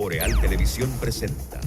Boreal Televisión presenta.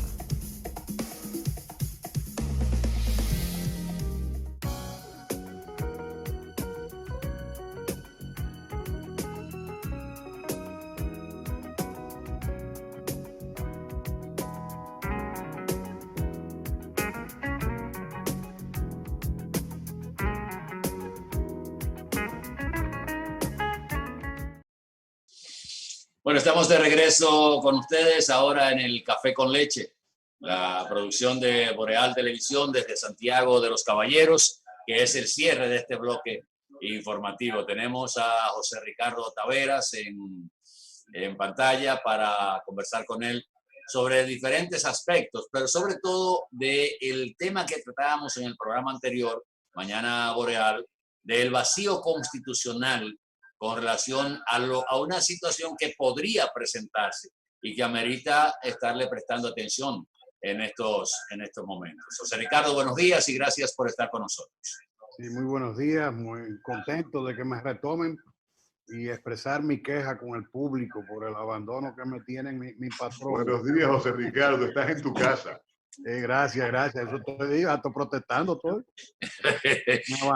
Bueno, estamos de regreso con ustedes ahora en el Café con Leche, la producción de Boreal Televisión desde Santiago de los Caballeros, que es el cierre de este bloque informativo. Tenemos a José Ricardo Taveras en pantalla para conversar con él sobre diferentes aspectos, pero sobre todo del tema que tratábamos en el programa anterior, Mañana Boreal, del vacío constitucional con relación a una situación que podría presentarse y que amerita estarle prestando atención en estos momentos. José Ricardo, buenos días y gracias por estar con nosotros. Sí, muy buenos días, muy contento de que me retomen y expresar mi queja con el público por el abandono que me tienen mi patrón. Buenos días, José Ricardo, estás en tu casa. Gracias, eso estoy protestando todo.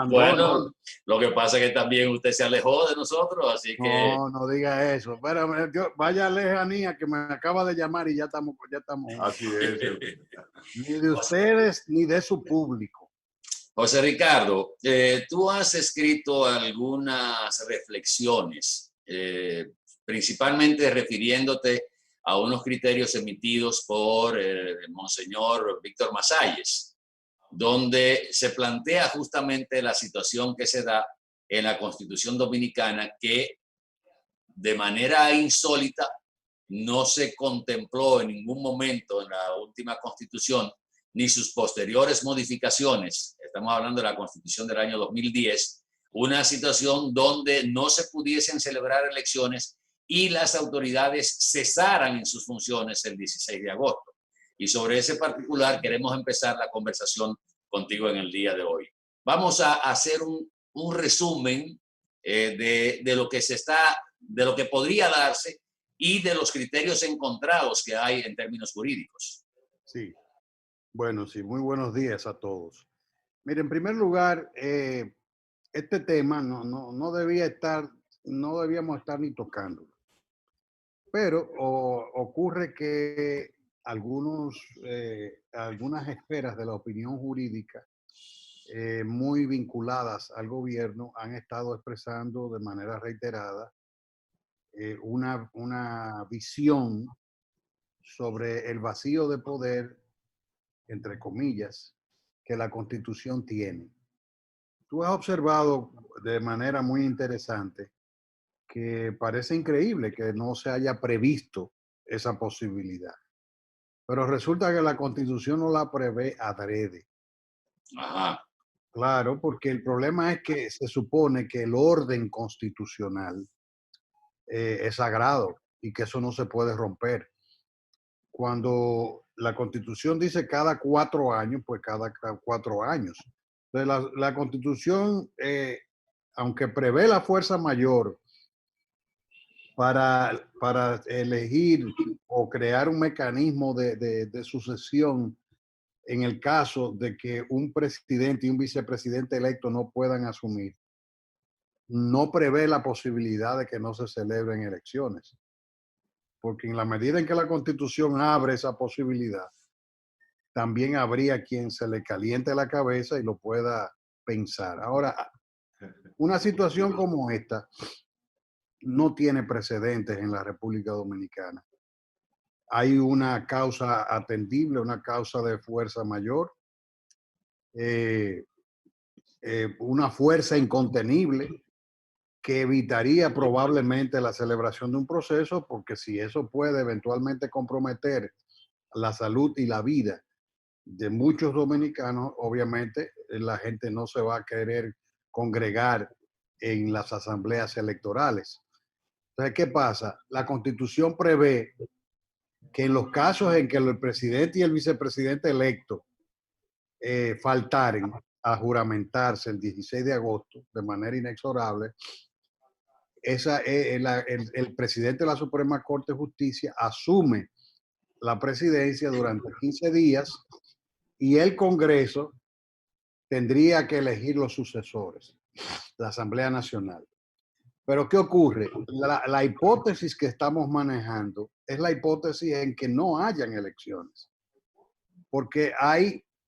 Bueno, lo que pasa es que también usted se alejó de nosotros, así que... No diga eso. Espérame, vaya lejanía que me acaba de llamar y ya estamos. Así es. Ni de ustedes ni de su público. José Ricardo, tú has escrito algunas reflexiones, principalmente refiriéndote a unos criterios emitidos por el monseñor Víctor Masalles, donde se plantea justamente la situación que se da en la Constitución Dominicana, que de manera insólita no se contempló en ningún momento en la última Constitución, ni sus posteriores modificaciones. Estamos hablando de la Constitución del año 2010, una situación donde no se pudiesen celebrar elecciones y las autoridades cesaran en sus funciones el 16 de agosto. Y sobre ese particular queremos empezar la conversación contigo en el día de hoy. Vamos a hacer un resumen de lo que de lo que podría darse y de los criterios encontrados que hay en términos jurídicos. Sí. Bueno, sí, muy buenos días a todos. Mire, en primer lugar, este tema no debíamos estar ni tocando. Pero ocurre que algunas esferas de la opinión jurídica muy vinculadas al gobierno han estado expresando de manera reiterada una visión sobre el vacío de poder, entre comillas, que la Constitución tiene. Tú has observado de manera muy interesante que parece increíble que no se haya previsto esa posibilidad. Pero resulta que la Constitución no la prevé adrede. Ajá. Claro, porque el problema es que se supone que el orden constitucional es sagrado y que eso no se puede romper. Cuando la Constitución dice cada 4 años, pues cada 4 años. Entonces, la Constitución, aunque prevé la fuerza mayor para elegir o crear un mecanismo de sucesión en el caso de que un presidente y un vicepresidente electo no puedan asumir, no prevé la posibilidad de que no se celebren elecciones. Porque en la medida en que la Constitución abre esa posibilidad, también habría quien se le caliente la cabeza y lo pueda pensar. Ahora, una situación como esta no tiene precedentes en la República Dominicana. Hay una causa atendible, una causa de fuerza mayor, una fuerza incontenible que evitaría probablemente la celebración de un proceso, porque si eso puede eventualmente comprometer la salud y la vida de muchos dominicanos, obviamente la gente no se va a querer congregar en las asambleas electorales. Entonces, ¿qué pasa? La Constitución prevé que en los casos en que el presidente y el vicepresidente electo faltaren a juramentarse el 16 de agosto de manera inexorable, el presidente de la Suprema Corte de Justicia asume la presidencia durante 15 días y el Congreso tendría que elegir los sucesores, la Asamblea Nacional. Pero ¿qué ocurre? La hipótesis que estamos manejando es la hipótesis en que no hayan elecciones, porque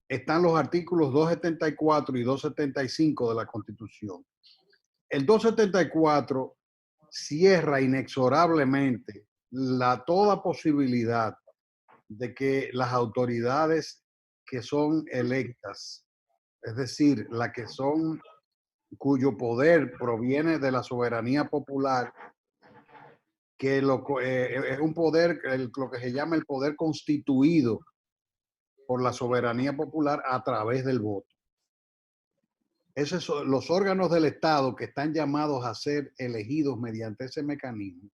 están los artículos 274 y 275 de la Constitución. El 274 cierra inexorablemente toda posibilidad de que las autoridades que son electas, es decir, cuyo poder proviene de la soberanía popular, que es un poder, lo que se llama el poder constituido por la soberanía popular a través del voto. Los órganos del Estado que están llamados a ser elegidos mediante ese mecanismo,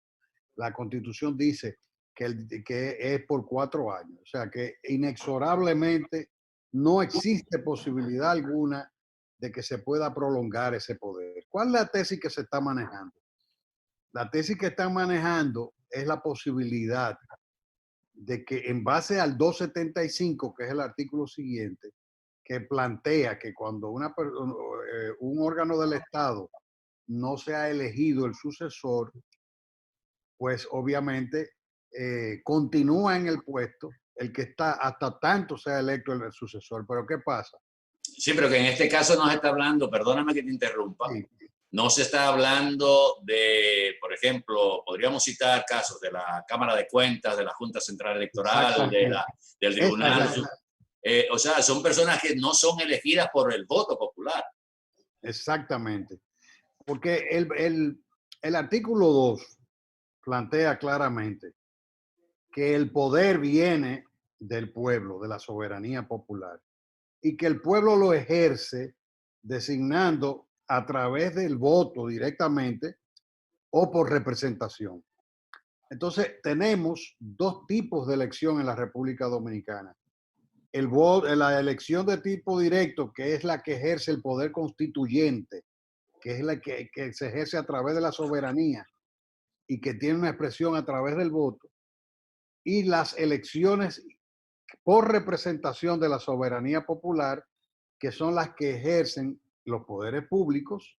la Constitución dice que es por 4 años. O sea que inexorablemente no existe posibilidad alguna de que se pueda prolongar ese poder. ¿Cuál es la tesis que se está manejando? La tesis que están manejando es la posibilidad de que en base al 275, que es el artículo siguiente, que plantea que cuando un órgano del Estado no se ha elegido el sucesor, pues obviamente continúa en el puesto el que está hasta tanto sea electo el sucesor. Pero ¿qué pasa? Sí, pero que en este caso no se está hablando, perdóname que te interrumpa, Sí. no se está hablando de, por ejemplo, podríamos citar casos de la Cámara de Cuentas, de la Junta Central Electoral, del Tribunal. O sea, son personas que no son elegidas por el voto popular. Exactamente. Porque el artículo 2 plantea claramente que el poder viene del pueblo, de la soberanía popular, y que el pueblo lo ejerce designando a través del voto directamente o por representación. Entonces, tenemos 2 tipos de elección en la República Dominicana. La elección de tipo directo, que es la que ejerce el poder constituyente, que es la que se ejerce a través de la soberanía y que tiene una expresión a través del voto, y las elecciones por representación de la soberanía popular, que son las que ejercen los poderes públicos,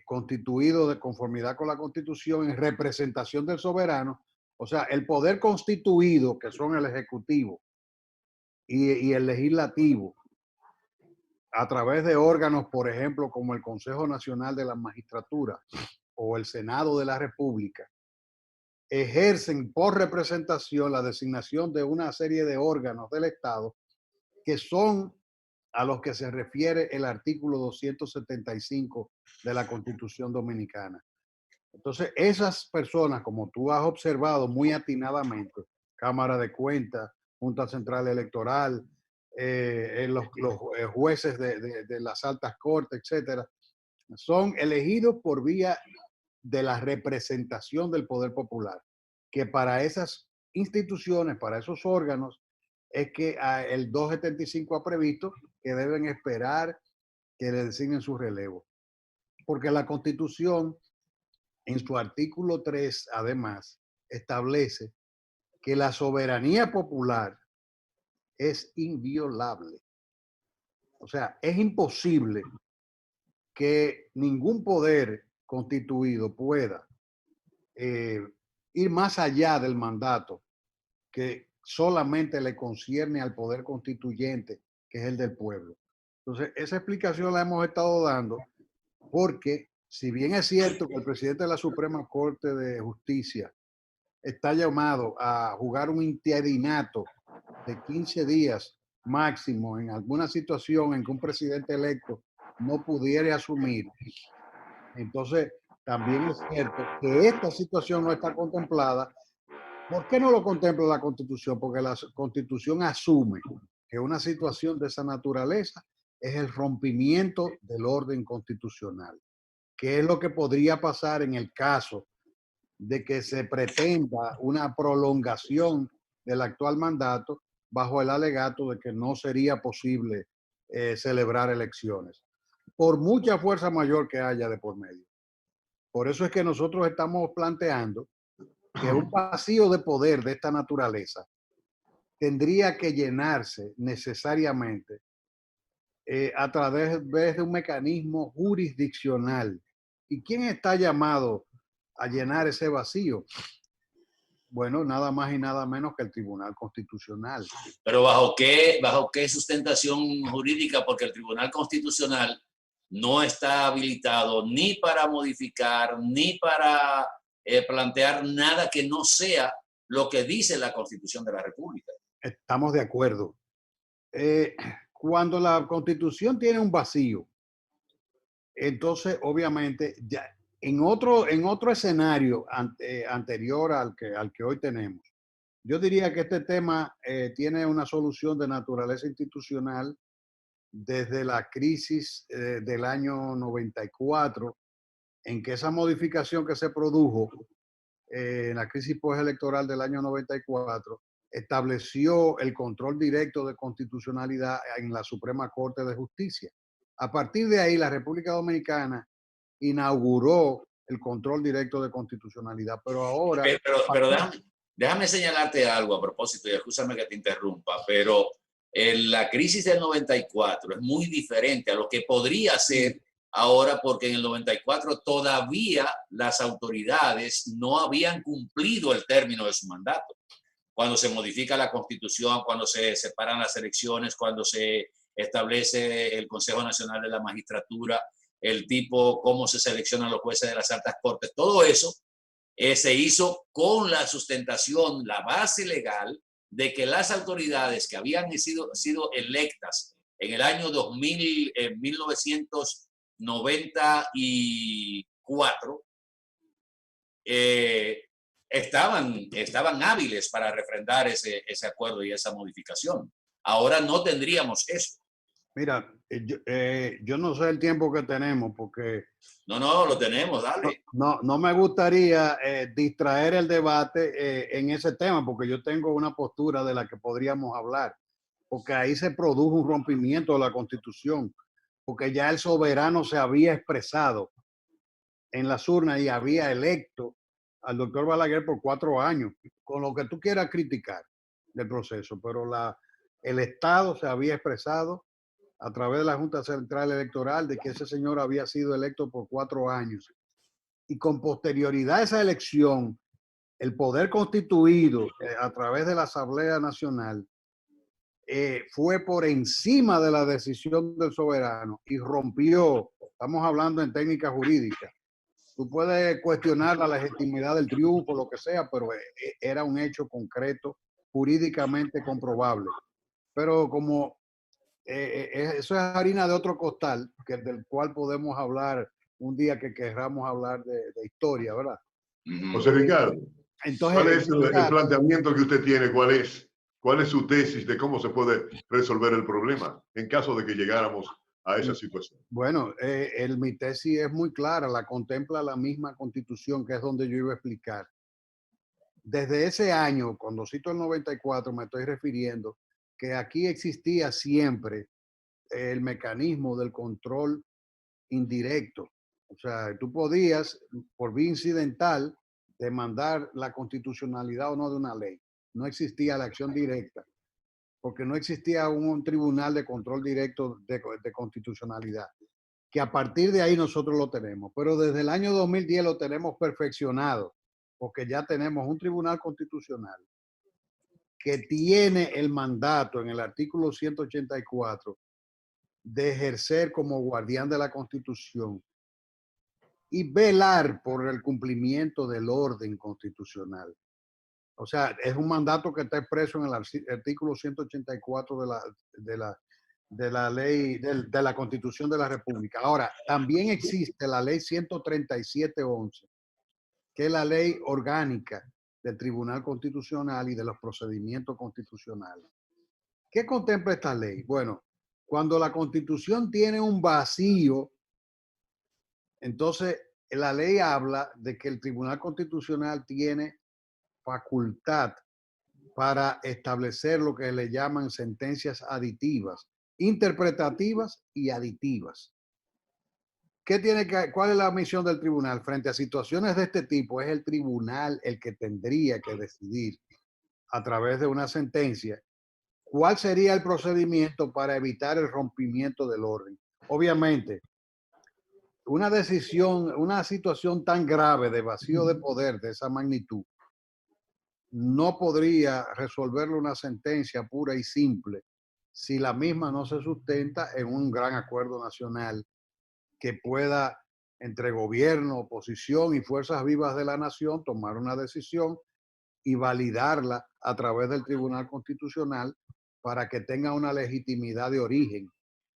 constituidos de conformidad con la Constitución en representación del soberano. O sea, el poder constituido, que son el Ejecutivo y el Legislativo, a través de órganos, por ejemplo, como el Consejo Nacional de la Magistratura o el Senado de la República, ejercen por representación la designación de una serie de órganos del Estado que son a los que se refiere el artículo 275 de la Constitución Dominicana. Entonces, esas personas, como tú has observado muy atinadamente, Cámara de Cuentas, Junta Central Electoral, los jueces de las altas cortes, etcétera, son elegidos por vía de la representación del poder popular, que para esas instituciones, para esos órganos, es que el 275 ha previsto que deben esperar que le designen su relevo. Porque la Constitución, en su artículo 3, además, establece que la soberanía popular es inviolable. O sea, es imposible que ningún poder constituido pueda ir más allá del mandato que solamente le concierne al poder constituyente, que es el del pueblo. Entonces, esa explicación la hemos estado dando porque, si bien es cierto que el presidente de la Suprema Corte de Justicia está llamado a jugar un interinato de 15 días máximo en alguna situación en que un presidente electo no pudiera asumir, entonces también es cierto que esta situación no está contemplada. ¿Por qué no lo contempla la Constitución? Porque la Constitución asume que una situación de esa naturaleza es el rompimiento del orden constitucional, que es lo que podría pasar en el caso de que se pretenda una prolongación del actual mandato bajo el alegato de que no sería posible celebrar elecciones, por mucha fuerza mayor que haya de por medio. Por eso es que nosotros estamos planteando que un vacío de poder de esta naturaleza tendría que llenarse necesariamente a través de un mecanismo jurisdiccional. ¿Y quién está llamado a llenar ese vacío? Bueno, nada más y nada menos que el Tribunal Constitucional. Pero bajo qué sustentación jurídica? Porque el Tribunal Constitucional no está habilitado ni para modificar, ni para plantear nada que no sea lo que dice la Constitución de la República. Estamos de acuerdo. Cuando la Constitución tiene un vacío, entonces obviamente ya en otro escenario anterior al que hoy tenemos, yo diría que este tema tiene una solución de naturaleza institucional desde la crisis del año 94, en que esa modificación que se produjo en la crisis postelectoral del año 94 estableció el control directo de constitucionalidad en la Suprema Corte de Justicia. A partir de ahí, la República Dominicana inauguró el control directo de constitucionalidad, pero ahora... Pero déjame señalarte algo a propósito, y escúchame que te interrumpa, pero la crisis del 94 es muy diferente a lo que podría ser ahora, porque en el 94 todavía las autoridades no habían cumplido el término de su mandato. Cuando se modifica la Constitución, cuando se separan las elecciones, cuando se establece el Consejo Nacional de la Magistratura, el tipo, cómo se seleccionan los jueces de las altas cortes, todo eso se hizo con la sustentación, la base legal de que las autoridades que habían sido electas en el año 2000, en 1994, estaban hábiles para refrendar ese acuerdo y esa modificación. Ahora no tendríamos eso. Mira, yo no sé el tiempo que tenemos porque... No, lo tenemos, dale. No me gustaría distraer el debate en ese tema porque yo tengo una postura de la que podríamos hablar, porque ahí se produjo un rompimiento de la Constitución, porque ya el soberano se había expresado en las urnas y había electo al doctor Balaguer por 4 años, con lo que tú quieras criticar del proceso, pero el Estado se había expresado a través de la Junta Central Electoral de que ese señor había sido electo por 4 años. Y con posterioridad a esa elección, el poder constituido a través de la Asamblea Nacional fue por encima de la decisión del soberano y rompió, estamos hablando en técnica jurídica, tú puedes cuestionar la legitimidad del triunfo, lo que sea, pero era un hecho concreto, jurídicamente comprobable. Pero como eso es harina de otro costal, del cual podemos hablar un día que queramos hablar de historia, ¿verdad? José Ricardo, Entonces, ¿cuál es el planteamiento que usted tiene? ¿Cuál es su tesis de cómo se puede resolver el problema en caso de que llegáramos a esa situación? Bueno, mi tesis es muy clara, la contempla la misma Constitución, que es donde yo iba a explicar. Desde ese año, cuando cito el 94, me estoy refiriendo que aquí existía siempre el mecanismo del control indirecto. O sea, tú podías, por vía incidental, demandar la constitucionalidad o no de una ley. No existía la acción directa, porque no existía un tribunal de control directo de constitucionalidad, que a partir de ahí nosotros lo tenemos. Pero desde el año 2010 lo tenemos perfeccionado, porque ya tenemos un tribunal constitucional que tiene el mandato en el artículo 184 de ejercer como guardián de la Constitución y velar por el cumplimiento del orden constitucional. O sea, es un mandato que está expreso en el artículo 184 de la ley, de la Constitución de la República. Ahora, también existe la ley 137.11, que es la ley orgánica del Tribunal Constitucional y de los procedimientos constitucionales. ¿Qué contempla esta ley? Bueno, cuando la Constitución tiene un vacío, entonces la ley habla de que el Tribunal Constitucional tiene facultad para establecer lo que le llaman sentencias aditivas, interpretativas y aditivas. ¿Cuál es la misión del tribunal? Frente a situaciones de este tipo, es el tribunal el que tendría que decidir a través de una sentencia ¿cuál sería el procedimiento para evitar el rompimiento del orden? Obviamente, una situación tan grave de vacío de poder de esa magnitud, no podría resolverlo una sentencia pura y simple si la misma no se sustenta en un gran acuerdo nacional que pueda, entre gobierno, oposición y fuerzas vivas de la nación, tomar una decisión y validarla a través del Tribunal Constitucional para que tenga una legitimidad de origen,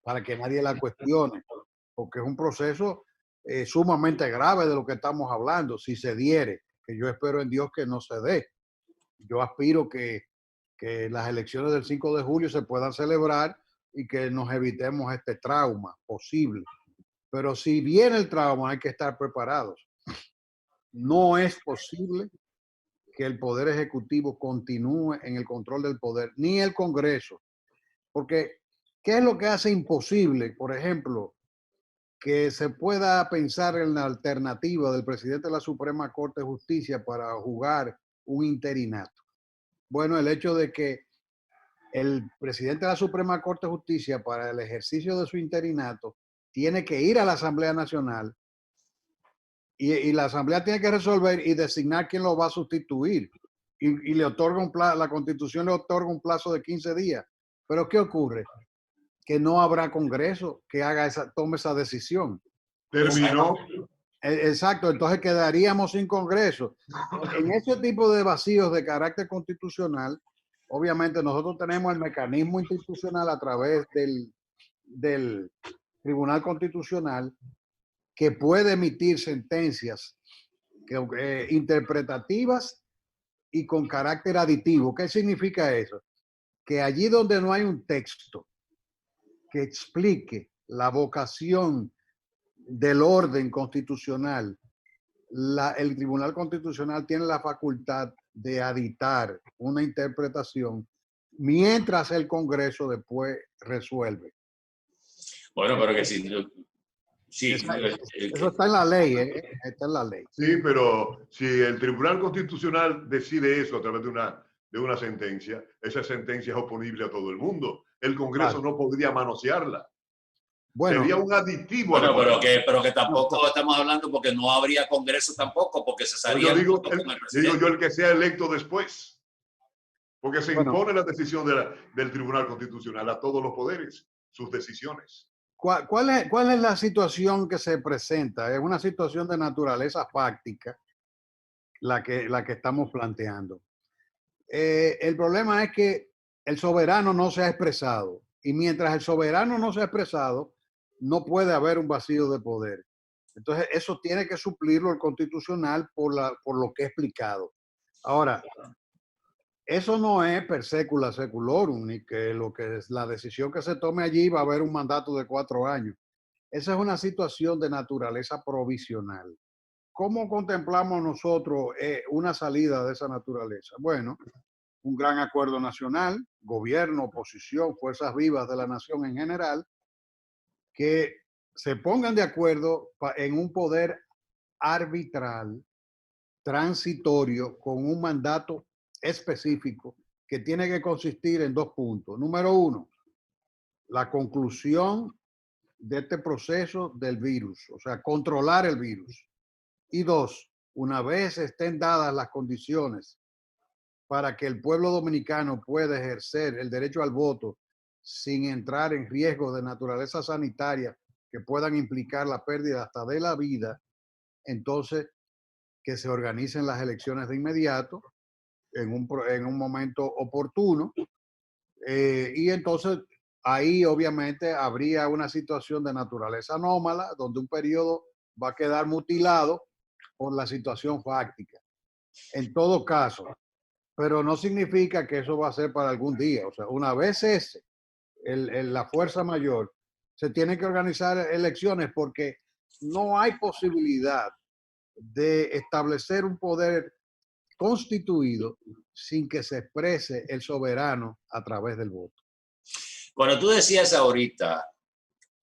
para que nadie la cuestione, porque es un proceso sumamente grave de lo que estamos hablando, si se diere, que yo espero en Dios que no se dé. Yo aspiro que las elecciones del 5 de julio se puedan celebrar y que nos evitemos este trauma posible. Pero si viene el trauma, hay que estar preparados. No es posible que el Poder Ejecutivo continúe en el control del poder, ni el Congreso. Porque, ¿qué es lo que hace imposible, por ejemplo, que se pueda pensar en la alternativa del presidente de la Suprema Corte de Justicia para jugar un interinato? Bueno, el hecho de que el presidente de la Suprema Corte de Justicia, para el ejercicio de su interinato, tiene que ir a la Asamblea Nacional y la Asamblea tiene que resolver y designar quién lo va a sustituir. Y le otorga un plazo, la Constitución le otorga un plazo de 15 días. Pero ¿qué ocurre? Que no habrá Congreso que tome esa decisión. Terminó. Exacto, entonces quedaríamos sin Congreso. En ese tipo de vacíos de carácter constitucional, obviamente nosotros tenemos el mecanismo institucional a través del Tribunal Constitucional que puede emitir sentencias interpretativas y con carácter aditivo. ¿Qué significa eso? Que allí donde no hay un texto que explique la vocación del orden constitucional, el Tribunal Constitucional tiene la facultad de aditar una interpretación mientras el Congreso después resuelve. Bueno, pero que sí. Eso está en la ley, está en la ley. Sí, pero si el Tribunal Constitucional decide eso a través de una sentencia, esa sentencia es oponible a todo el mundo. El Congreso no podría manosearla. Bueno, sería un aditivo. Bueno, pero que tampoco estamos hablando porque no habría Congreso tampoco, porque se salía yo digo, el el que sea electo después. Porque se impone la decisión del Tribunal Constitucional a todos los poderes, sus decisiones. ¿Cuál es la situación que se presenta? Es una situación de naturaleza fáctica la que estamos planteando. El problema es que el soberano no se ha expresado y mientras el soberano no se ha expresado, no puede haber un vacío de poder. Entonces, eso tiene que suplirlo el constitucional por lo que he explicado. Ahora, eso no es per secula seculorum, ni que lo que es la decisión que se tome allí va a haber un mandato de 4 años. Esa es una situación de naturaleza provisional. ¿Cómo contemplamos nosotros una salida de esa naturaleza? Bueno, un gran acuerdo nacional, gobierno, oposición, fuerzas vivas de la nación en general, que se pongan de acuerdo en un poder arbitral, transitorio, con un mandato específico que tiene que consistir en 2 puntos. Número 1, la conclusión de este proceso del virus, o sea, controlar el virus. Y 2, una vez estén dadas las condiciones para que el pueblo dominicano pueda ejercer el derecho al voto sin entrar en riesgos de naturaleza sanitaria que puedan implicar la pérdida hasta de la vida, entonces que se organicen las elecciones de inmediato en un momento oportuno y entonces ahí obviamente habría una situación de naturaleza anómala donde un periodo va a quedar mutilado por la situación fáctica. En todo caso, pero no significa que eso va a ser para algún día. O sea, una vez la fuerza mayor, se tienen que organizar elecciones porque no hay posibilidad de establecer un poder constituido sin que se exprese el soberano a través del voto. Cuando tú decías ahorita,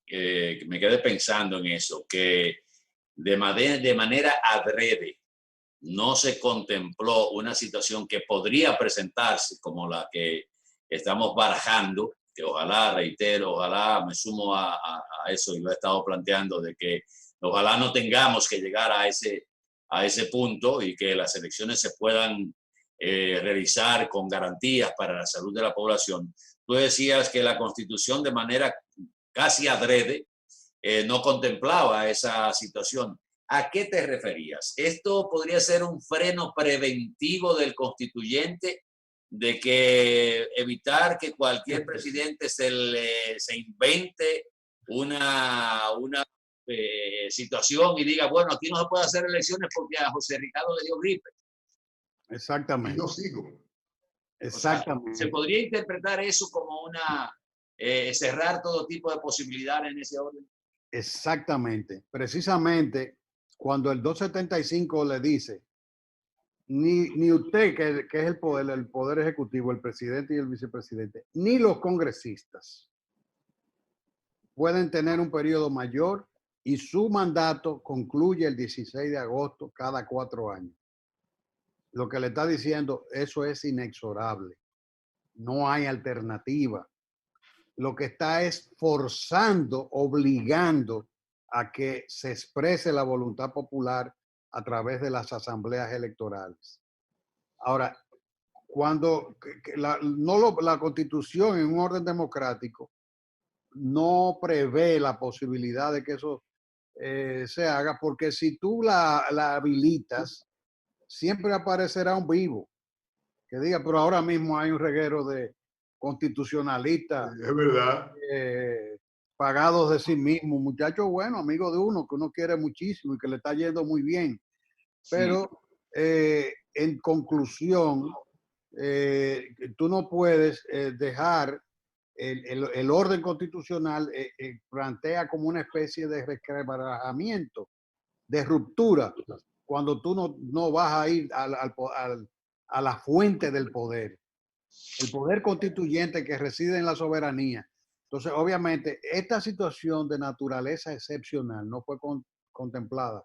me quedé pensando en eso, que de manera adrede no se contempló una situación que podría presentarse como la que estamos barajando, que ojalá, reitero, ojalá me sumo a eso y lo he estado planteando, de que ojalá no tengamos que llegar a ese punto y que las elecciones se puedan realizar con garantías para la salud de la población. Tú decías que la Constitución de manera casi adrede no contemplaba esa situación. ¿A qué te referías? ¿Esto podría ser un freno preventivo del constituyente de que evitar que cualquier presidente se invente una situación y diga, bueno, aquí no se puede hacer elecciones porque a José Ricardo le dio gripe? Exactamente. Y yo sigo. Exactamente. O sea, ¿se podría interpretar eso como cerrar todo tipo de posibilidades en ese orden? Exactamente. Precisamente cuando el 275 le dice, ni usted, que es el poder ejecutivo, el presidente y el vicepresidente, ni los congresistas pueden tener un periodo mayor y su mandato concluye el 16 de agosto cada 4 años. Lo que le está diciendo, eso es inexorable. No hay alternativa. Lo que está es forzando, obligando a que se exprese la voluntad popular a través de las asambleas electorales. Ahora, cuando la Constitución en un orden democrático no prevé la posibilidad de que eso se haga, porque si tú la habilitas, siempre aparecerá un vivo que diga, pero ahora mismo hay un reguero de constitucionalistas Es verdad. pagados de sí mismos, muchachos buenos, amigos de uno, que uno quiere muchísimo y que le está yendo muy bien. Pero en conclusión, tú no puedes dejar el orden constitucional, plantea como una especie de resquebrajamiento, de ruptura, cuando tú no vas a ir a la fuente del poder, el poder constituyente que reside en la soberanía. Entonces, obviamente, esta situación de naturaleza excepcional no fue contemplada.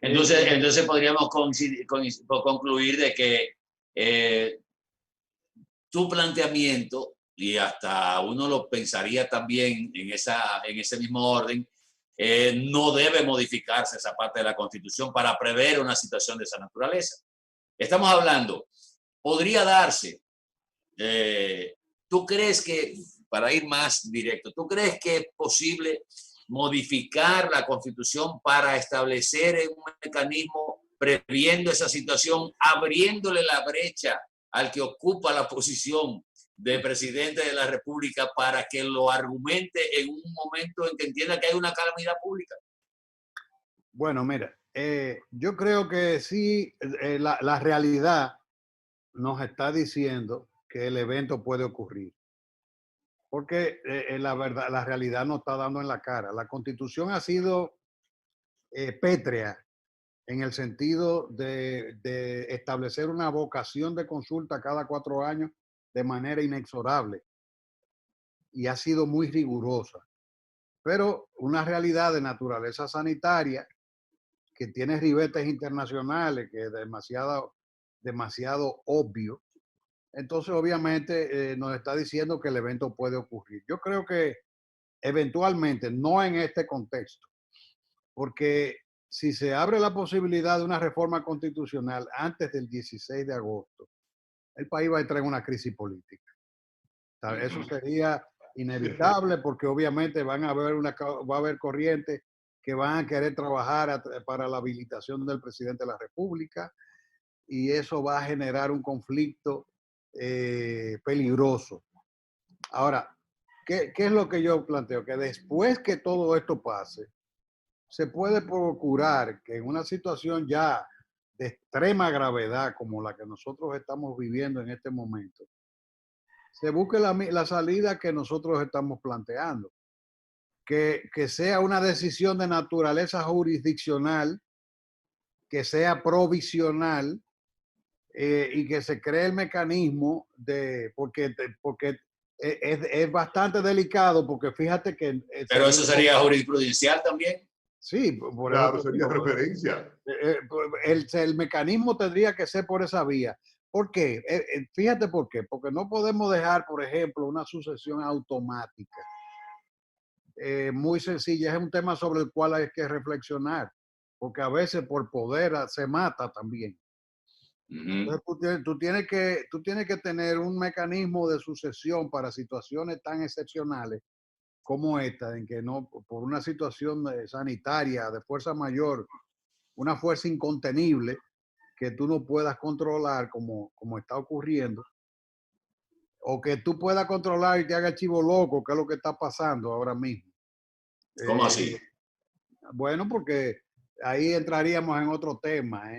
Entonces podríamos concluir de que tu planteamiento, y hasta uno lo pensaría también en ese mismo orden, no debe modificarse esa parte de la Constitución para prever una situación de esa naturaleza. Estamos hablando, podría darse, ¿tú crees que, para ir más directo, tú crees que es posible modificar la Constitución para establecer un mecanismo previendo esa situación, abriéndole la brecha al que ocupa la posición de presidente de la República para que lo argumente en un momento en que entienda que hay una calamidad pública? Bueno, mira, yo creo que sí, la realidad nos está diciendo que el evento puede ocurrir. Porque la verdad, la realidad nos está dando en la cara. La Constitución ha sido pétrea en el sentido de establecer una vocación de consulta cada 4 años de manera inexorable. Y ha sido muy rigurosa. Pero una realidad de naturaleza sanitaria que tiene ribetes internacionales, que es demasiado obvio. Entonces, obviamente, nos está diciendo que el evento puede ocurrir. Yo creo que eventualmente, no en este contexto, porque si se abre la posibilidad de una reforma constitucional antes del 16 de agosto, el país va a entrar en una crisis política. Eso sería inevitable porque obviamente va a haber corrientes que van a querer trabajar para la habilitación del presidente de la República y eso va a generar un conflicto peligroso. Ahora, ¿qué es lo que yo planteo? Que después que todo esto pase, se puede procurar que en una situación ya de extrema gravedad como la que nosotros estamos viviendo en este momento, se busque la salida que nosotros estamos planteando. Que sea una decisión de naturaleza jurisdiccional, que sea provisional y que se cree el mecanismo porque es bastante delicado porque fíjate que... Pero eso sería jurisprudencial también. Sí, claro, sería referencia. El mecanismo tendría que ser por esa vía, ¿Por qué? Fíjate por qué. Porque no podemos dejar, por ejemplo, una sucesión automática. Muy sencilla. Es un tema sobre el cual hay que reflexionar. Porque a veces por poder se mata también. Entonces, tú tienes que tener un mecanismo de sucesión para situaciones tan excepcionales como esta, en que no, por una situación sanitaria de fuerza mayor, una fuerza incontenible que tú no puedas controlar como está ocurriendo, o que tú puedas controlar y te haga chivo loco, que es lo que está pasando ahora mismo. ¿Cómo así? Bueno, porque ahí entraríamos en otro tema,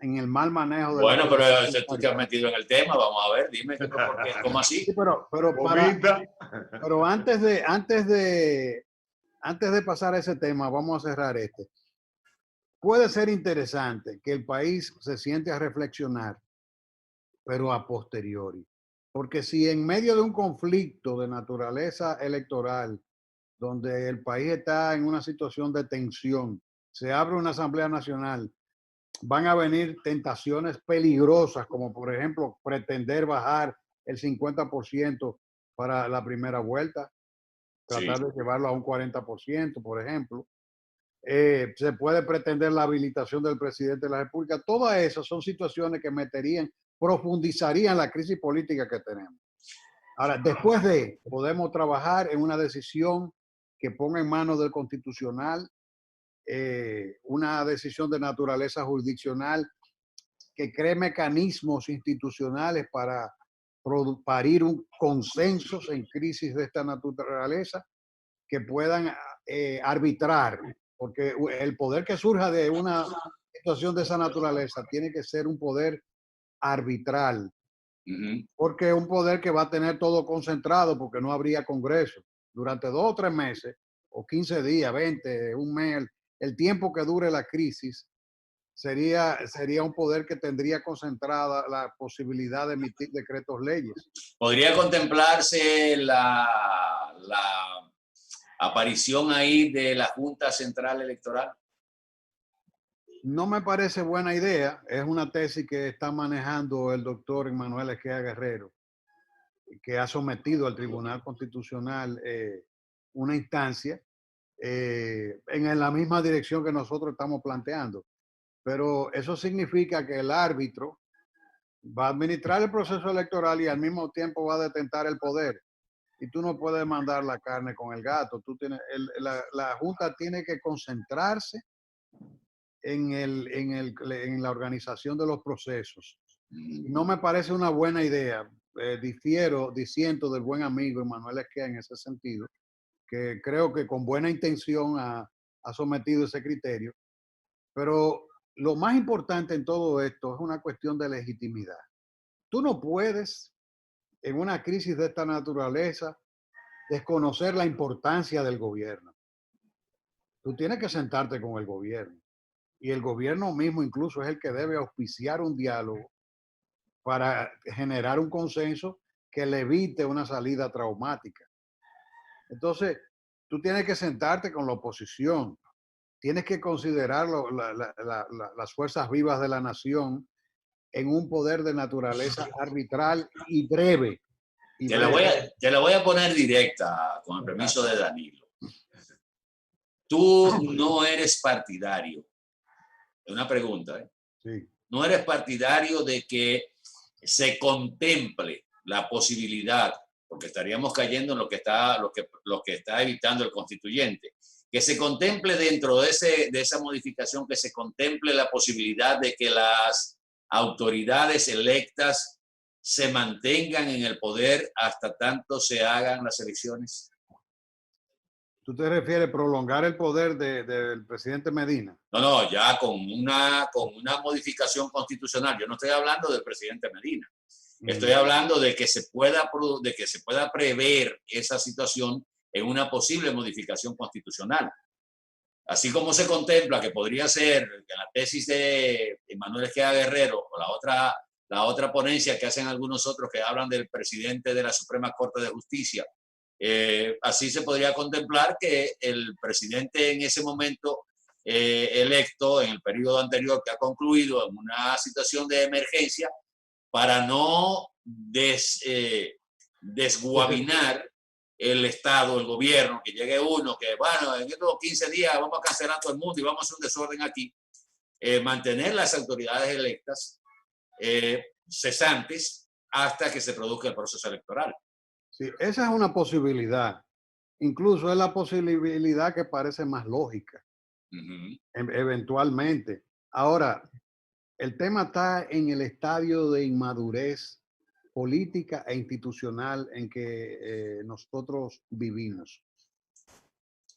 en el mal manejo de la Bueno, pero situación tú te has sanitaria. metido en el tema, vamos a ver, dime por qué, ¿cómo así? Sí, Vomita. pero antes de pasar a ese tema, vamos a cerrar este. Puede ser interesante que el país se siente a reflexionar, pero a posteriori. Porque si en medio de un conflicto de naturaleza electoral, donde el país está en una situación de tensión, se abre una Asamblea Nacional, van a venir tentaciones peligrosas, como por ejemplo pretender bajar el 50% para la primera vuelta, Sí. tratar de llevarlo a un 40%, por ejemplo. Se puede pretender la habilitación del presidente de la República. Todas esas son situaciones que profundizarían la crisis política que tenemos. Ahora, después podemos trabajar en una decisión que ponga en manos del Constitucional, una decisión de naturaleza jurisdiccional que cree mecanismos institucionales para parir un consensos en crisis de esta naturaleza que puedan arbitrar, porque el poder que surja de una situación de esa naturaleza tiene que ser un poder arbitral, porque es un poder que va a tener todo concentrado, porque no habría Congreso durante 2 o 3 meses, o 15 días, 20, un mes, el tiempo que dure la crisis. Sería un poder que tendría concentrada la posibilidad de emitir decretos leyes. ¿Podría contemplarse la aparición ahí de la Junta Central Electoral? No me parece buena idea. Es una tesis que está manejando el doctor Emmanuel Esqueda Guerrero, que ha sometido al Tribunal Constitucional una instancia en la misma dirección que nosotros estamos planteando. Pero eso significa que el árbitro va a administrar el proceso electoral y al mismo tiempo va a detentar el poder. Y tú no puedes mandar la carne con el gato. La Junta tiene que concentrarse en la organización de los procesos. No me parece una buena idea. Disiento del buen amigo Emmanuel Esqueda en ese sentido, que creo que con buena intención ha sometido ese criterio. Pero lo más importante en todo esto es una cuestión de legitimidad. Tú no puedes, en una crisis de esta naturaleza, desconocer la importancia del gobierno. Tú tienes que sentarte con el gobierno. Y el gobierno mismo incluso es el que debe auspiciar un diálogo para generar un consenso que le evite una salida traumática. Entonces, tú tienes que sentarte con la oposición, tienes que considerar las fuerzas vivas de la nación en un poder de naturaleza arbitral y breve. Te la voy a poner directa, con el permiso de Danilo. Tú no eres partidario. Es una pregunta, ¿eh? Sí. No eres partidario de que se contemple la posibilidad, porque estaríamos cayendo en lo que está evitando el constituyente, que se contemple dentro de esa modificación, que se contemple la posibilidad de que las autoridades electas se mantengan en el poder hasta tanto se hagan las elecciones. ¿Tú te refieres a prolongar el poder del presidente Medina? No, ya con una modificación constitucional. Yo no estoy hablando del presidente Medina. Estoy hablando de que se pueda prever esa situación en una posible modificación constitucional. Así como se contempla que podría ser en la tesis de Emmanuel Esqueda Guerrero o la otra ponencia que hacen algunos otros que hablan del presidente de la Suprema Corte de Justicia, así se podría contemplar que el presidente en ese momento electo en el periodo anterior que ha concluido en una situación de emergencia para no desguabinar el Estado, el gobierno, que llegue uno, que bueno, en estos 15 días vamos a cancelar todo el mundo y vamos a hacer un desorden aquí. Mantener las autoridades electas cesantes hasta que se produzca el proceso electoral. Sí, esa es una posibilidad. Incluso es la posibilidad que parece más lógica, eventualmente. Ahora, el tema está en el estadio de inmadurez política e institucional en que nosotros vivimos.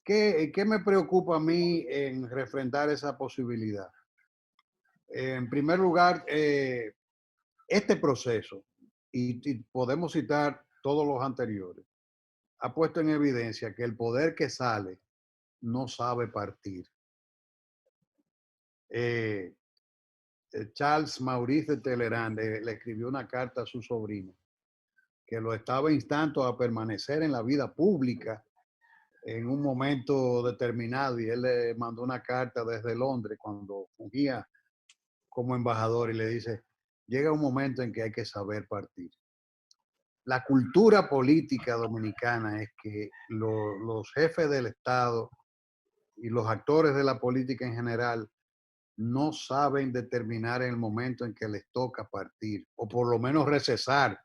¿Qué me preocupa a mí en refrendar esa posibilidad? En primer lugar, este proceso, y podemos citar todos los anteriores, ha puesto en evidencia que el poder que sale no sabe partir. Charles Maurice de Talleyrand le escribió una carta a su sobrino que lo estaba instando a permanecer en la vida pública en un momento determinado, y él le mandó una carta desde Londres cuando fungía como embajador y le dice: llega un momento en que hay que saber partir. La cultura política dominicana es que los jefes del Estado y los actores de la política en general no saben determinar el momento en que les toca partir, o por lo menos recesar.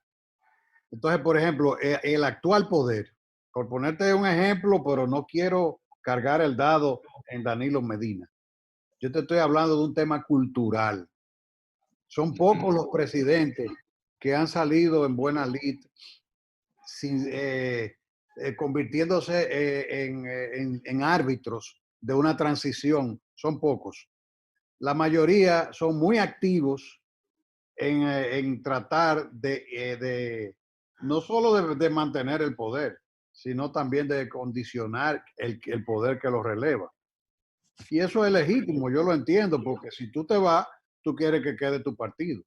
Entonces, por ejemplo, el actual poder, por ponerte un ejemplo, pero no quiero cargar el dado en Danilo Medina. Yo te estoy hablando de un tema cultural. Son pocos los presidentes que han salido en buena lid convirtiéndose en árbitros de una transición. Son pocos. La mayoría son muy activos en tratar no solo de mantener el poder, sino también de condicionar el poder que lo releva. Y eso es legítimo, yo lo entiendo, porque si tú te vas, tú quieres que quede tu partido.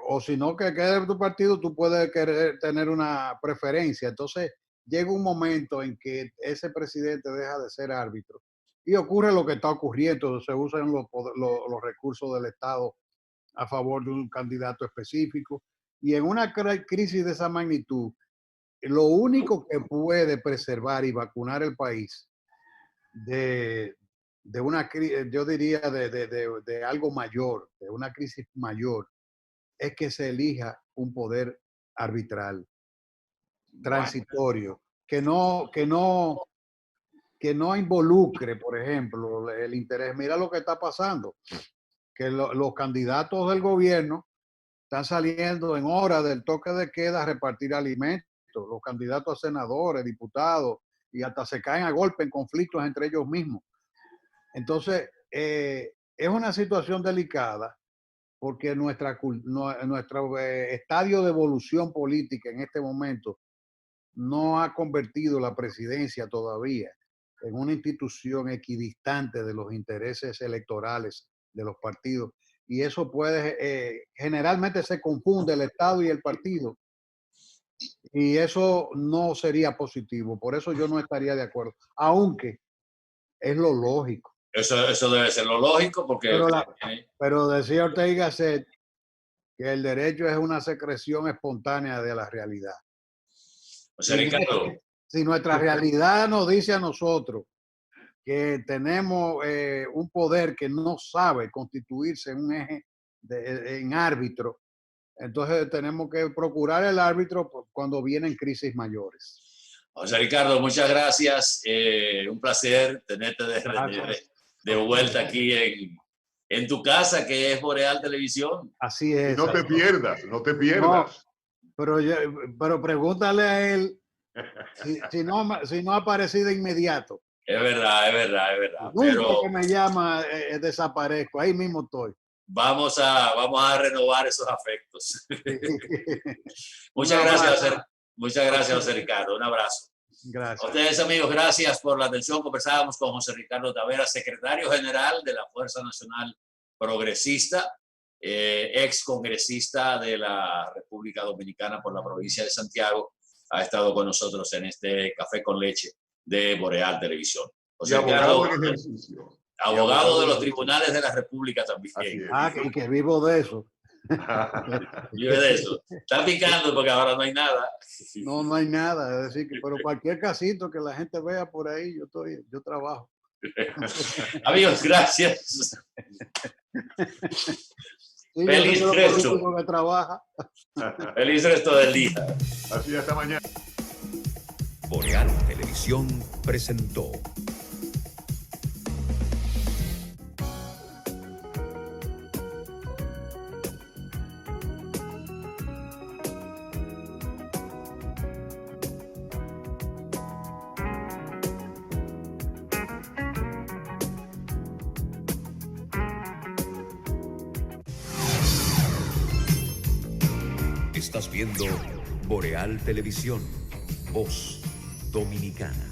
O si no que quede tu partido, tú puedes querer tener una preferencia. Entonces llega un momento en que ese presidente deja de ser árbitro y ocurre lo que está ocurriendo. Se usan los recursos del Estado a favor de un candidato específico. Y en una crisis de esa magnitud, lo único que puede preservar y vacunar el país de una crisis, yo diría de algo mayor, de una crisis mayor, es que se elija un poder arbitral, transitorio, que no involucre, por ejemplo, el interés. Mira lo que está pasando, que los candidatos del gobierno están saliendo en horas del toque de queda a repartir alimentos, los candidatos a senadores, diputados, y hasta se caen a golpe en conflictos entre ellos mismos. Entonces, es una situación delicada porque nuestro estadio de evolución política en este momento no ha convertido la presidencia todavía en una institución equidistante de los intereses electorales de los partidos. Y eso generalmente se confunde el Estado y el partido. Y eso no sería positivo. Por eso yo no estaría de acuerdo. Aunque es lo lógico. Eso debe ser lo lógico porque... Pero decía Ortega y Gasset que el derecho es una secreción espontánea de la realidad. O sea, Ricardo, si nuestra realidad nos dice a nosotros que tenemos un poder que no sabe constituirse en un eje en árbitro, entonces tenemos que procurar el árbitro cuando vienen crisis mayores. O sea, Ricardo, muchas gracias. Un placer tenerte de vuelta aquí en tu casa, que es Boreal Televisión. Así es. No te pierdas, no te pierdas. No, pero pregúntale a él si no aparece de inmediato. Es verdad, es verdad, es verdad. Nunca pero que me llama, desaparezco. Ahí mismo estoy. Vamos a renovar esos afectos. Muchas gracias, José Ricardo. Un abrazo. Gracias. A ustedes, amigos, gracias por la atención. Conversábamos con José Ricardo Taveras, secretario general de la Fuerza Nacional Progresista, ex congresista de la República Dominicana por la provincia de Santiago. Ha estado con nosotros en este Café con Leche de Boreal Televisión. O Y sea, abogado Ricardo, en ejercicio. abogado de los tribunales de la República también. Así es. Ah, que vivo de eso. Vive de eso. Está picando porque ahora no hay nada. No, no hay nada. Es decir, pero cualquier casito que la gente vea por ahí, yo trabajo. Amigos, gracias. Sí, Feliz yo soy resto. político que trabaja. Feliz resto del día. Así hasta mañana. Boreal Televisión presentó Estás viendo Boreal Televisión, voz dominicana.